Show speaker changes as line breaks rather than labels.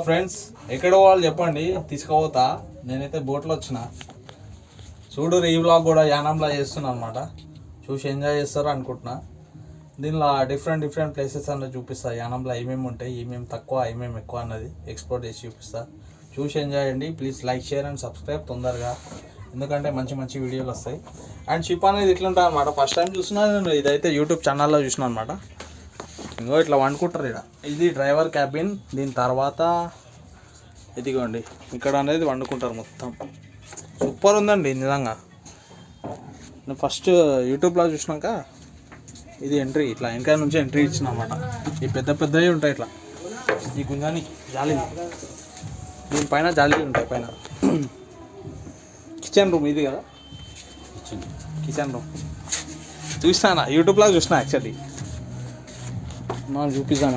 Friends ఎక్కడ వాళ్ళు చెప్పండి తీసుకుపోతా. నేనైతే బోట్లో వచ్చిన. చూడు ఈ వ్లాగ్ కూడా యానంలో చేస్తున్నా అనమాట. చూసి ఎంజాయ్ చేస్తారు అనుకుంటున్నా. దీనిలో డిఫరెంట్ ప్లేసెస్ అన్నది చూపిస్తా. యానంలో ఏమేమి ఉంటాయి, ఏమేమి తక్కువ, ఏమేమి ఎక్కువ అన్నది ఎక్స్ప్లోర్ చేసి చూపిస్తా. చూసి ఎంజాయ్ చేయండి. Please like, share and subscribe తొందరగా, ఎందుకంటే మంచి వీడియోలు వస్తాయి. అండ్ షిప్ అనేది ఇట్లుంటుంది అనమాట. ఫస్ట్ టైం చూసినా నేను. ఇదైతే యూట్యూబ్ ఛానల్లో చూసిన అనమాట. ఇంకో ఇట్లా వండుకుంటారు ఇక్కడ. ఇది డ్రైవర్ క్యాబిన్. దీని తర్వాత ఇదిగోండి ఇక్కడ అనేది వండుకుంటారు మొత్తం. సూపర్ ఉందండి నిజంగా. నేను ఫస్ట్ యూట్యూబ్లో చూసినాక ఇది ఎంట్రీ, ఇట్లా వెనక నుంచి ఎంట్రీ ఇచ్చిన అనమాట. ఈ పెద్దవి ఉంటాయి ఇట్లా. ఈ గుంజాని జాలీలు, దీనిపైన జాలీలు ఉంటాయి పైన. కిచెన్ రూమ్ ఇది కదా, కిచెన్ రూమ్ చూసినా యూట్యూబ్లో చూసిన. యాక్చువల్లీ మనం చూపిస్తాను.